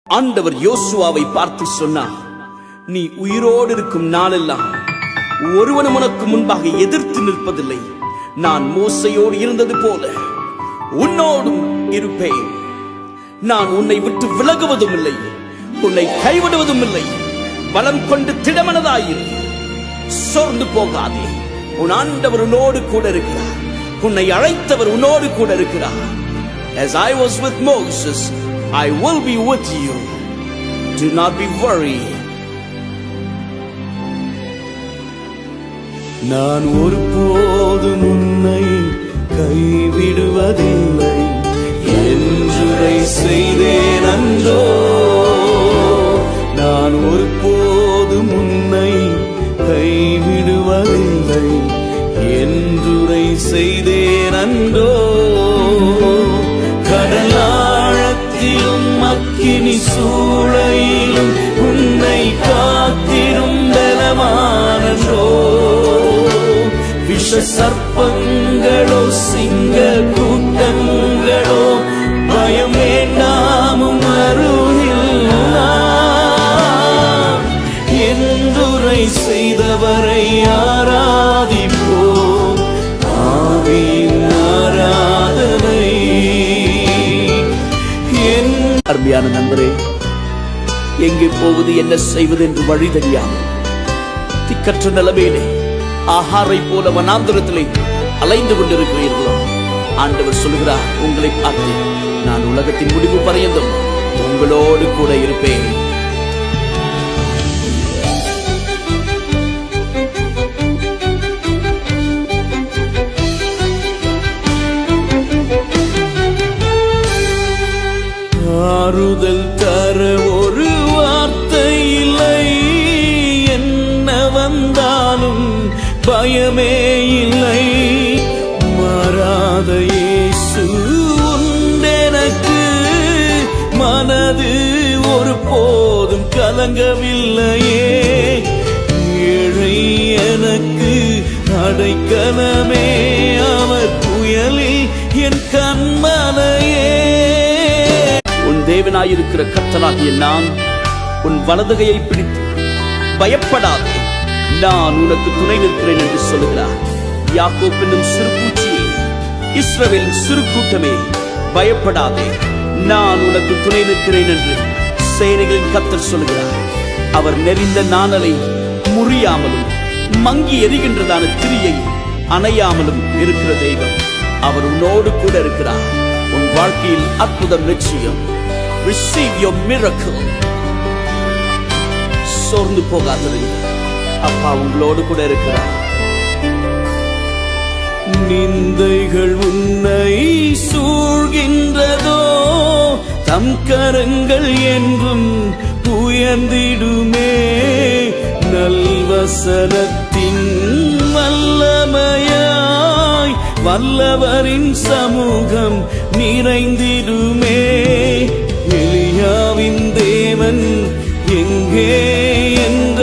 ஆண்டவர் யோசுவாவை பார்த்து சொன்னார், நீ உயிரோடு இருக்கும் நாளெல்லாம் ஒருவனும் உனக்கு முன்பாக எதிர்த்து நிற்பதில்லை. நான் மோசையோடு இருந்தது போல உன்னோடும் இருப்பேன். நான் உன்னை விட்டு விலகுவதும் இல்லை, உன்னை கைவிடுவதும் இல்லை. பலம் கொண்டு திடமனதாயிரு, சோர்ந்து போகாதே. உன் ஆண்டவர் உன்னோடு கூட இருக்கிறார், உன்னை அழைத்தவர் உன்னோடு கூட இருக்கிறார். As I was with Moses, I will be with you. Do not be worried. நான் ஒருபோதும் உன்னை கைவிடுவதில்லை என்றுரை செய்தேன் அன்றோ. நான் ஒருபோதும் உன்னை கைவிடுவதில்லை என்றுரை செய்தேன் அன்றோ. கடலாழத்திலும் அக்கினி சூளையிலும் உன்னை காத்திடும் பலமானன்றோ. விஷ சர்ப்பங்களோ சிங்க கூட்டங்களோ பயம் வேண்டாமும் அருகில் என்றுரை செய்தவரை ஆராதிப்போம். ஆவியின் ஆராதனை. அருமையான நண்பரே, எங்கே போவது என்ன செய்வது என்று வழி தெரியாமல் திக்கற்ற நிலைமையிலே ஆகாரை போல வனாந்தரத்திலே அலைந்து கொண்டிருக்கிறீர்களோ, ஆண்டவர் சொல்கிறார் உங்களை பார்த்து, நான் உலகத்தின் முடிவு பரியந்தம் உங்களோடு கூட இருப்பேன். ஆறுதல் தர ஒரு வார்த்தை இல்லை, என்ன வந்தாலும் பயமே இல்லை. மாறாத இயேசு உண்டெனக்கு, மனது ஒரு போதும் கலங்கவில்லையே. ஏழை எனக்கு அடைக்கலமே, அவர் புயலில் என் கண்மலையே. உன் தேவனாயிருக்கிற கர்த்தனாகிய நான் உன் வலதுகையை பிடித்து பயப்படாதே, நான் உனக்கு துணை நிற்கிறேன் என்று சொல்லுகிறார். யாக்கோப் என்னும் சிறு பூச்சியே, இஸ்ரவேலின் சிறு கூட்டமே, பயப்படாதே, நான் உனக்கு துணை நிற்கிறேன் என்று சேனைகளின் கர்த்தர் சொல்லுகிறார். அவர் நெறிந்த நாணலை முறியாமலும் மங்கி எரிகின்றதான திரியை அணையாமலும் இருக்கிற தெய்வம். அவர் உன்னோடு கூட இருக்கிறார். உன் வாழ்க்கையில் அற்புதம் நிச்சயம். Receive your miracle. சோர்ந்து போகாதீங்க, அப்பா உங்களோடு கூட இருக்கிறார். நிந்தைகள் உன்னை சூழ்கின்றதோ, தம் கரங்கள் என்றும் உயர்ந்திடுமே. நல்வசனத்தின் வல்லமையாய் வல்லவரின் சமூகம் நிறைந்திடுமே. எலியாவின் தேவன் எங்கே என்ற